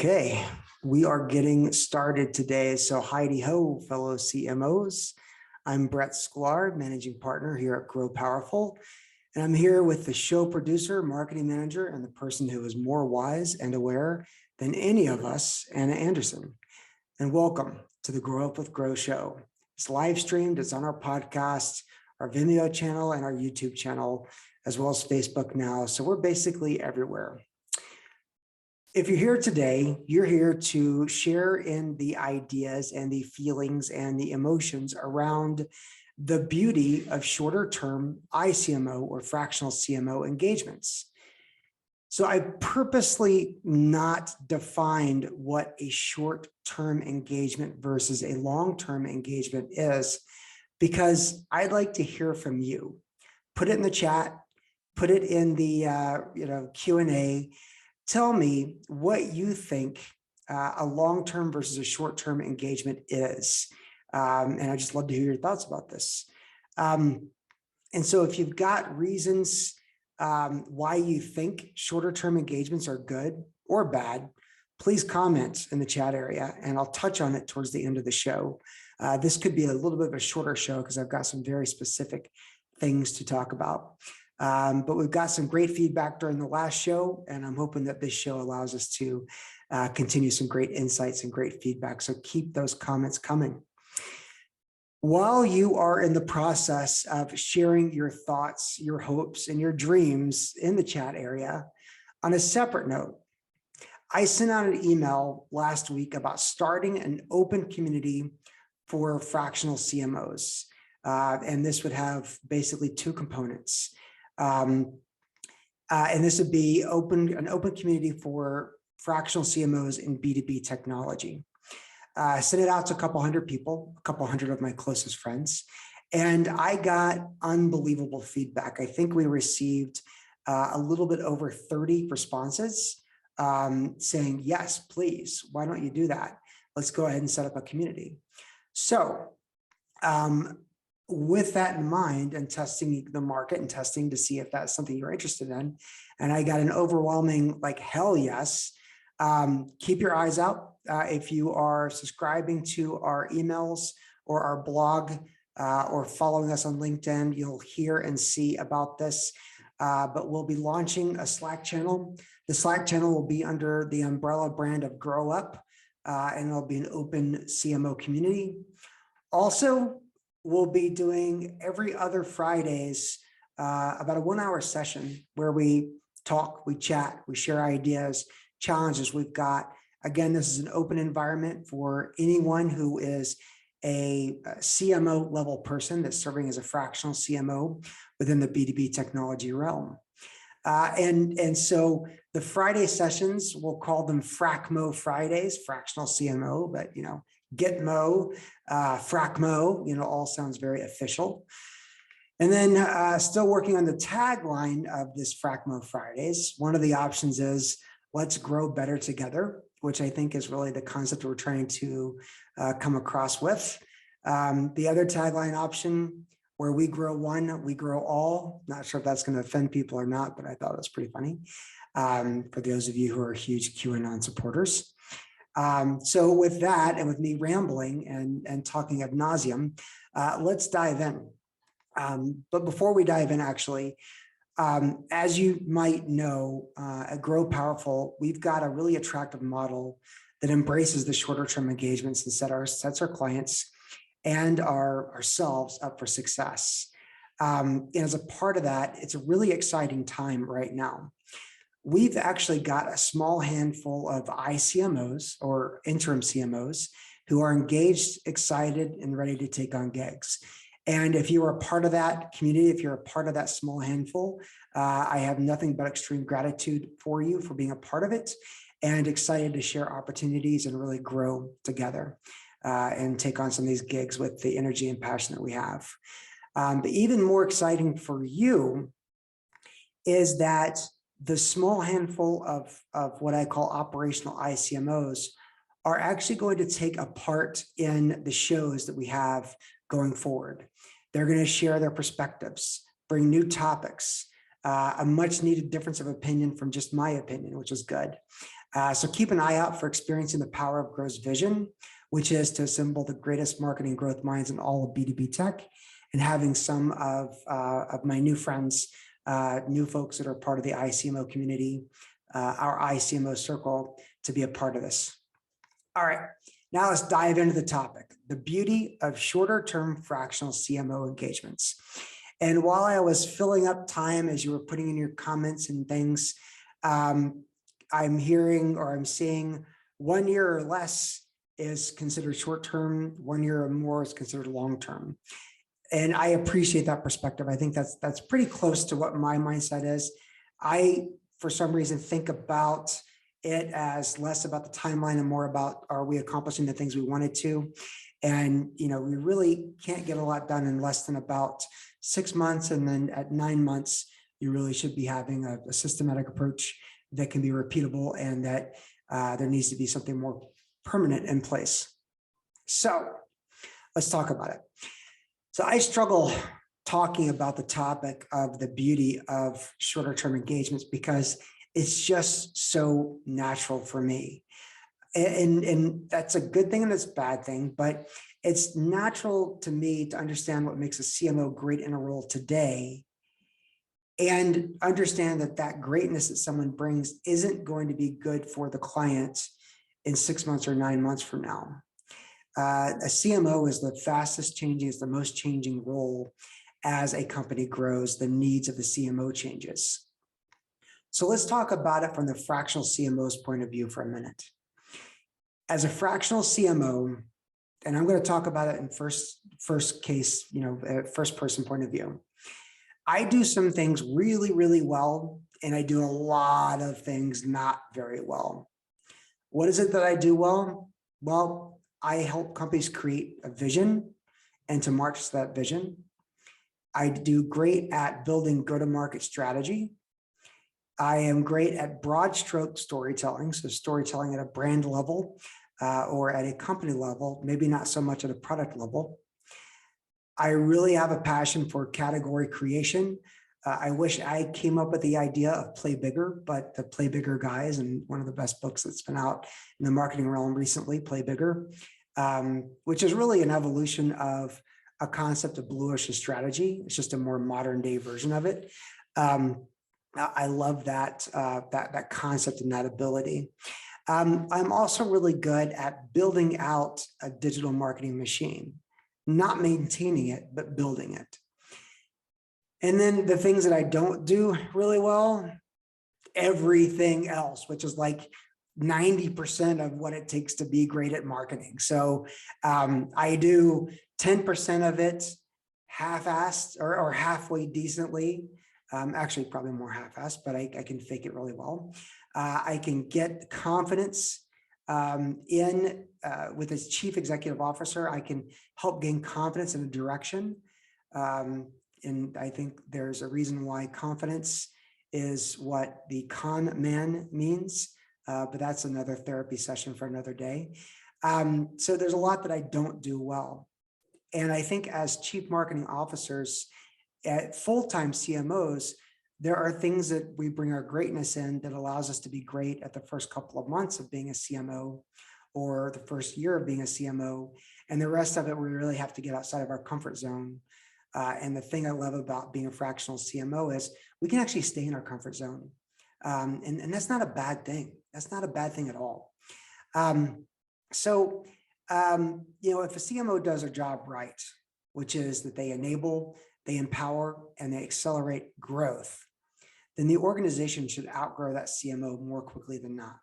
Okay, we are getting started today. So Heidi ho, fellow CMOs. I'm Brett Sklar, managing partner here at Grow Powerful. And I'm here with the show producer, marketing manager, and the person who is more wise and aware than any of us, Anna Anderson. And welcome to the Grow Up with Grow show. It's live streamed, it's on our podcast, our Vimeo channel, and our YouTube channel, as well as Facebook now. So we're basically everywhere. If you're here today, you're here to share in the ideas and the feelings and the emotions around the beauty of shorter term iCMO or fractional CMO engagements. So I purposely not defined what a short-term engagement versus a long-term engagement is, because I'd like to hear from you. Put it in the chat, put it in the Q&A. Tell me what you think a long-term versus a short-term engagement is. And I'd just love to hear your thoughts about this. And so if you've got reasons why you think shorter-term engagements are good or bad, please comment in the chat area and I'll touch on it towards the end of the show. This could be a little bit of a shorter show because I've got some very specific things to talk about. But we've got some great feedback during the last show, and I'm hoping that this show allows us to continue some great insights and great feedback. So keep those comments coming. While you are in the process of sharing your thoughts, your hopes, and your dreams in the chat area, on a separate note, I sent out an email last week about starting an open community for fractional CMOs. And this would have basically two components. And this would be an open community for fractional CMOs in B2B technology. I sent it out to a couple hundred people, a couple hundred of my closest friends, and I got unbelievable feedback. I think we received a little bit over 30 responses saying, yes, please, why don't you do that? Let's go ahead and set up a community. So, with that in mind and testing the market and testing to see if that's something you're interested in, and I got an overwhelming like hell yes. Keep your eyes out. If you are subscribing to our emails or our blog or following us on LinkedIn, you'll hear and see about this. But we'll be launching a Slack channel. The Slack channel will be under the umbrella brand of Grow Up, and it'll be an open CMO community. Also, we'll be doing every other Fridays about a 1-hour session where we talk, we chat, we share ideas, challenges we've got. Again, this is an open environment for anyone who is a CMO level person that's serving as a fractional CMO within the B2B technology realm. And so the Friday sessions, we'll call them FracMo Fridays, fractional CMO, but GetMo, FracMo, all sounds very official. And then still working on the tagline of this FracMo Fridays. One of the options is let's grow better together, which I think is really the concept we're trying to come across with. The other tagline option, where we grow one, we grow all. Not sure if that's going to offend people or not, but I thought it was pretty funny for those of you who are huge QAnon supporters. So with that, and with me rambling and talking ad nauseum, let's dive in. But before we dive in, actually, as you might know, at Grow Powerful, we've got a really attractive model that embraces the shorter term engagements and sets our clients and ourselves up for success. And as a part of that, it's a really exciting time right now. We've actually got a small handful of iCMOs or interim CMOs who are engaged, excited, and ready to take on gigs. And if you are a part of that community, if you're a part of that small handful, I have nothing but extreme gratitude for you for being a part of it and excited to share opportunities and really grow together and take on some of these gigs with the energy and passion that we have. But even more exciting for you is that the small handful of what I call operational iCMOs are actually going to take a part in the shows that we have going forward. They're going to share their perspectives, bring new topics, a much needed difference of opinion from just my opinion, which is good. So keep an eye out for experiencing the power of Grow's vision, which is to assemble the greatest marketing growth minds in all of B2B tech, and having some of my new friends, new folks that are part of the iCMO community, our iCMO circle, to be a part of this. All right, now let's dive into the topic, the beauty of shorter-term fractional CMO engagements. And while I was filling up time as you were putting in your comments and things, I'm hearing or I'm seeing 1 year or less is considered short-term, 1 year or more is considered long-term. And I appreciate that perspective. I think that's pretty close to what my mindset is. I, for some reason, think about it as less about the timeline and more about, are we accomplishing the things we wanted to? And, we really can't get a lot done in less than about 6 months. And then at 9 months, you really should be having a systematic approach that can be repeatable, and that there needs to be something more permanent in place. So let's talk about it. So I struggle talking about the topic of the beauty of shorter term engagements because it's just so natural for me. And that's a good thing and it's a bad thing, but it's natural to me to understand what makes a CMO great in a role today, and understand that that greatness that someone brings isn't going to be good for the client in 6 months or 9 months from now. A CMO is the fastest changing, is the most changing role. As a company grows, the needs of the CMO changes. So let's talk about it from the fractional CMO's point of view for a minute. As a fractional CMO, and I'm going to talk about it in first case, first person point of view. I do some things really, really well, and I do a lot of things not very well. What is it that I do well? Well, I help companies create a vision and to march to that vision. I do great at building go-to-market strategy. I am great at broad stroke storytelling, so storytelling at a brand level or at a company level, maybe not so much at a product level. I really have a passion for category creation. I wish I came up with the idea of Play Bigger, but the Play Bigger guys, and one of the best books that's been out in the marketing realm recently, Play Bigger, which is really an evolution of a concept of blue ocean strategy. It's just a more modern day version of it. I love that concept and that ability. I'm also really good at building out a digital marketing machine, not maintaining it, but building it. And then the things that I don't do really well, everything else, which is like 90% of what it takes to be great at marketing. So I do 10% of it half-assed or halfway decently. Actually, probably more half-assed, but I can fake it really well. I can get confidence with as chief executive officer. I can help gain confidence in a direction. And I think there's a reason why confidence is what the con man means, but that's another therapy session for another day. So there's a lot that I don't do well. And I think as chief marketing officers at full-time CMOs, there are things that we bring our greatness in that allows us to be great at the first couple of months of being a CMO or the first year of being a CMO. And the rest of it, we really have to get outside of our comfort zone. And the thing I love about being a fractional CMO is we can actually stay in our comfort zone. And that's not a bad thing. That's not a bad thing at all. So if a CMO does their job right, which is that they enable, they empower, and they accelerate growth, then the organization should outgrow that CMO more quickly than not.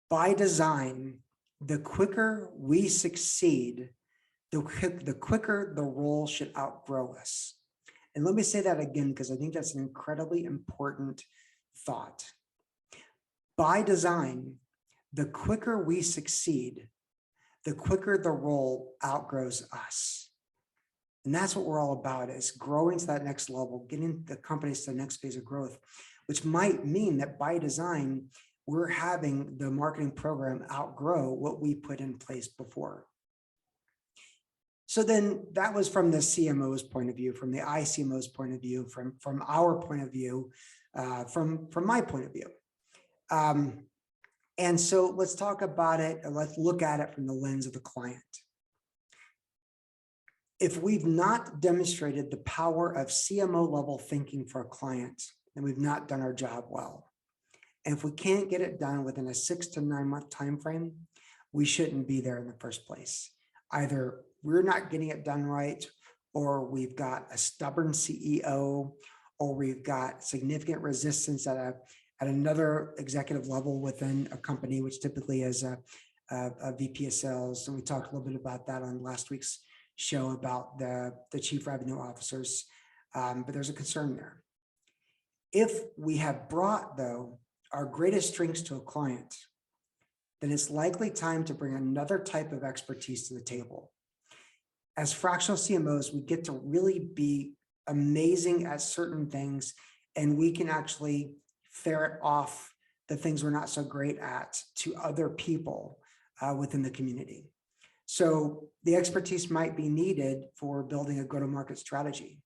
By design, the quicker we succeed, the quicker the role should outgrow us. And let me say that again, because I think that's an incredibly important thought. By design, the quicker we succeed, the quicker the role outgrows us. And that's what we're all about, is growing to that next level, getting the companies to the next phase of growth, which might mean that by design, we're having the marketing program outgrow what we put in place before. So then that was from the CMO's point of view, from the iCMO's point of view, from our point of view, from my point of view. And so let's talk about it, and let's look at it from the lens of the client. If we've not demonstrated the power of CMO level thinking for a client, then we've not done our job well. And if we can't get it done within a 6 to 9 month time frame, we shouldn't be there in the first place. Either we're not getting it done right, or we've got a stubborn CEO, or we've got significant resistance at another executive level within a company, which typically is a VP of sales. And we talked a little bit about that on last week's show about the chief revenue officers, but there's a concern there. If we have brought, though, our greatest strengths to a client, then it's likely time to bring another type of expertise to the table. As fractional CMOs, we get to really be amazing at certain things, and we can actually ferret off the things we're not so great at to other people within the community. So the expertise might be needed for building a go-to-market strategy,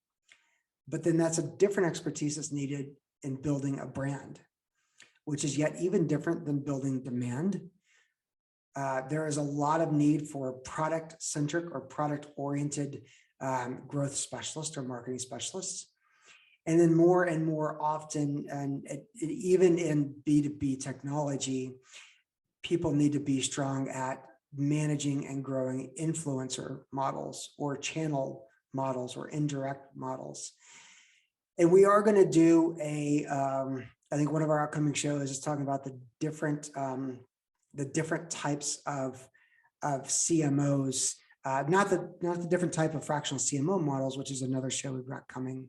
but then that's a different expertise that's needed in building a brand, which is yet even different than building demand. There is a lot of need for product-centric or product-oriented growth specialists or marketing specialists. And then more and more often, and even in B2B technology, people need to be strong at managing and growing influencer models or channel models or indirect models. And we are going to do I think one of our upcoming shows is talking about the different types of CMOs, not the different type of fractional CMO models, which is another show we've got coming,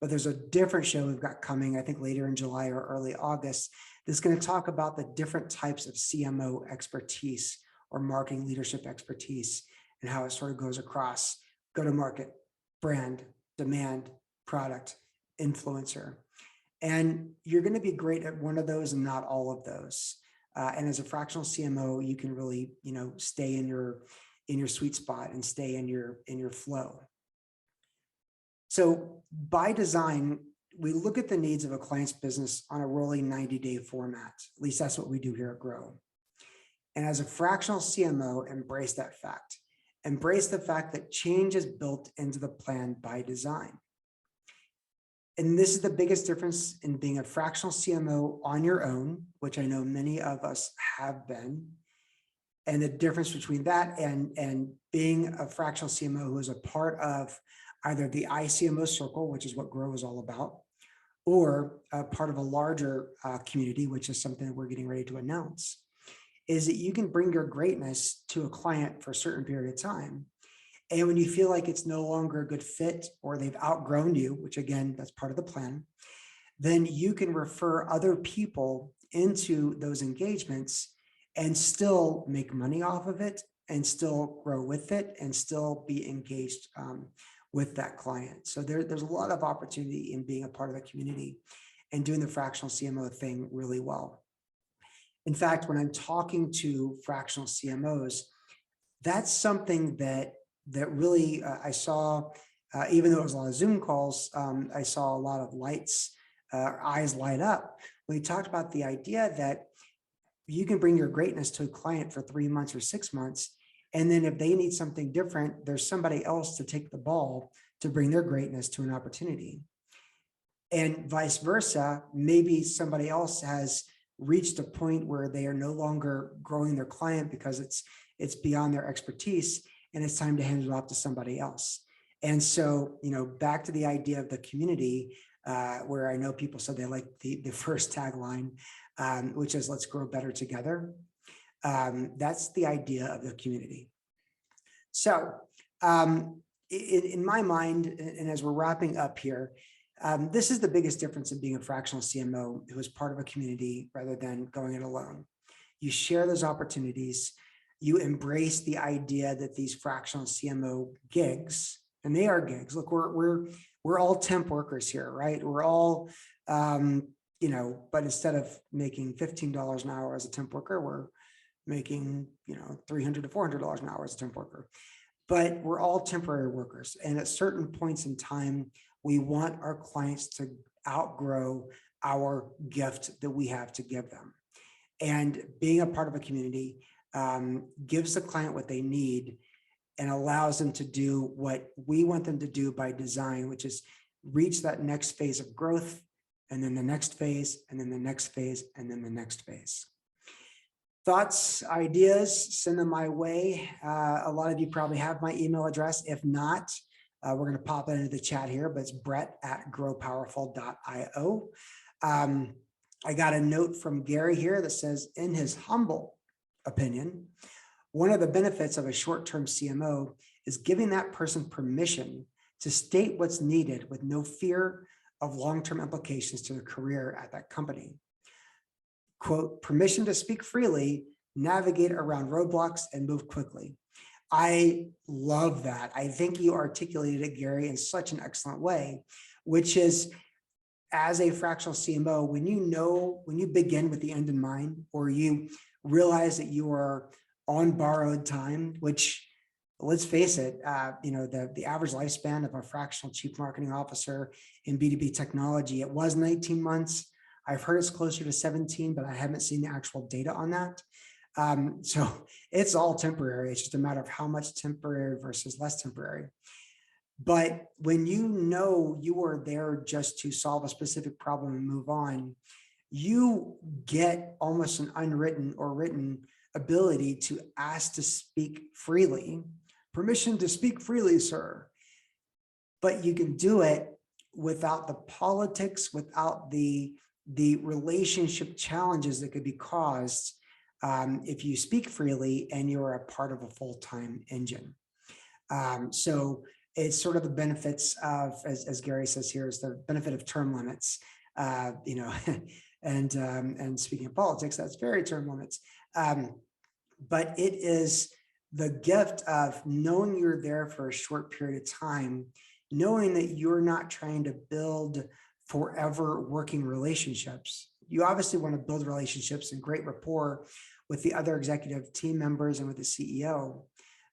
but there's a different show we've got coming, I think later in July or early August, that's going to talk about the different types of CMO expertise or marketing leadership expertise and how it sort of goes across go-to-market, brand, demand, product, influencer. And you're going to be great at one of those and not all of those. And as a fractional CMO, you can really, stay in your sweet spot and stay in your flow. So by design, we look at the needs of a client's business on a rolling 90-day format. At least that's what we do here at Grow. And as a fractional CMO, embrace that fact. Embrace the fact that change is built into the plan by design. And this is the biggest difference in being a fractional CMO on your own, which I know many of us have been, and the difference between that and being a fractional CMO who is a part of either the iCMO circle, which is what Grow is all about, or a part of a larger community, which is something that we're getting ready to announce, is that you can bring your greatness to a client for a certain period of time. And when you feel like it's no longer a good fit or they've outgrown you, which again, that's part of the plan, then you can refer other people into those engagements and still make money off of it and still grow with it and still be engaged with that client. So there's a lot of opportunity in being a part of the community and doing the fractional CMO thing really well. In fact, when I'm talking to fractional CMOs, that's something that really I saw, even though it was a lot of Zoom calls, I saw a lot of eyes light up when we talked about the idea that you can bring your greatness to a client for 3 months or 6 months. And then if they need something different, there's somebody else to take the ball to bring their greatness to an opportunity. And vice versa, maybe somebody else has reached a point where they are no longer growing their client because it's beyond their expertise and it's time to hand it off to somebody else. And so, back to the idea of the community, where I know people said they like the first tagline, which is let's grow better together. That's the idea of the community. So in my mind, and as we're wrapping up here, this is the biggest difference in being a fractional CMO who is part of a community rather than going it alone. You share those opportunities. You embrace the idea that these fractional CMO gigs, and they are gigs. Look, we're all temp workers here, right? We're all, but instead of making $15 an hour as a temp worker, we're making, $300 to $400 an hour as a temp worker. But we're all temporary workers. And at certain points in time, we want our clients to outgrow our gift that we have to give them. And being a part of a community gives the client what they need and allows them to do what we want them to do by design, which is reach that next phase of growth, and then the next phase, and then the next phase, and then the next phase. Thoughts, ideas, send them my way. A lot of you probably have my email address. If not, we're going to pop it into the chat here, but it's brett@growpowerful.io. I got a note from Gary here that says, in his humble opinion, one of the benefits of a short-term CMO is giving that person permission to state what's needed with no fear of long-term implications to their career at that company. Quote, permission to speak freely, navigate around roadblocks, and move quickly. I love that. I think you articulated it, Gary, in such an excellent way, which is, as a fractional CMO, when you begin with the end in mind, or you realize that you are on borrowed time, which, let's face it, the average lifespan of a fractional chief marketing officer in B2B technology, it was 19 months. I've heard it's closer to 17, but I haven't seen the actual data on that. So it's all temporary. It's just a matter of how much temporary versus less temporary. But when you know you are there just to solve a specific problem and move on, you get almost an unwritten or written ability to ask to speak freely. Permission to speak freely, sir. But you can do it without the politics, without the relationship challenges that could be caused if you speak freely and you're a part of a full-time engine. So it's sort of the benefits of, as Gary says here, is the benefit of term limits, and speaking of politics, that's very term limits. But it is the gift of knowing you're there for a short period of time, knowing that you're not trying to build forever working relationships. You obviously want to build relationships and great rapport with the other executive team members and with the CEO.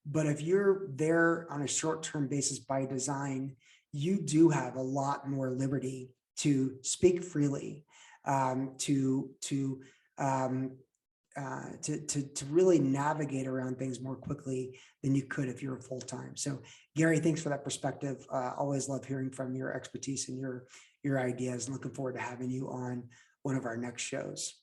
But if you're there on a short-term basis by design, you do have a lot more liberty to speak freely, to really navigate around things more quickly than you could if you're full-time. So Gary, thanks for that perspective. Always love hearing from your expertise and your ideas, and looking forward to having you on one of our next shows.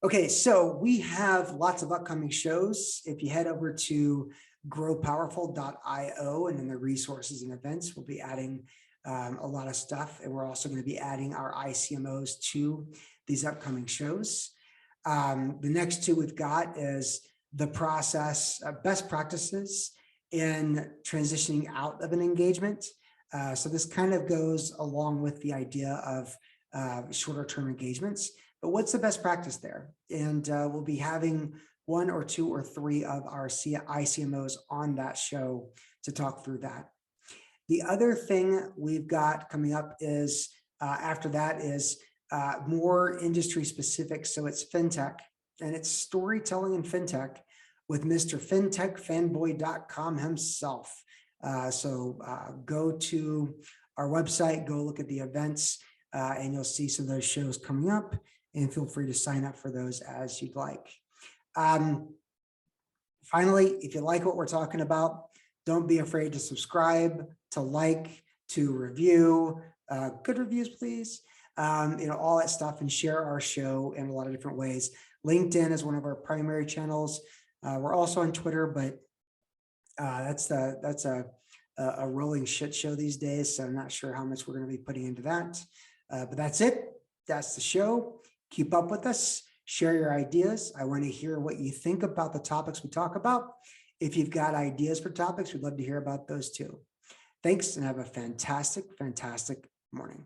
Okay, so we have lots of upcoming shows. If you head over to growpowerful.io and in the resources and events, we'll be adding a lot of stuff. And we're also going to be adding our iCMOs to these upcoming shows. The next two we've got is the process, best practices in transitioning out of an engagement. So this kind of goes along with the idea of shorter term engagements, but what's the best practice there? And we'll be having 1 or 2 or 3 of our iCMOs on that show to talk through that. The other thing we've got coming up is after that is more industry specific. So it's fintech, and it's storytelling in fintech with Mr. FinTechFanboy.com himself. So go to our website, go look at the events, and you'll see some of those shows coming up, and feel free to sign up for those as you'd like. Finally, if you like what we're talking about, don't be afraid to subscribe, to like, to review, good reviews, please. All that stuff, and share our show in a lot of different ways. LinkedIn is one of our primary channels. We're also on Twitter, but that's a rolling shit show these days. So I'm not sure how much we're going to be putting into that. But that's it. That's the show. Keep up with us. Share your ideas. I want to hear what you think about the topics we talk about. If you've got ideas for topics, we'd love to hear about those too. Thanks, and have a fantastic, fantastic morning.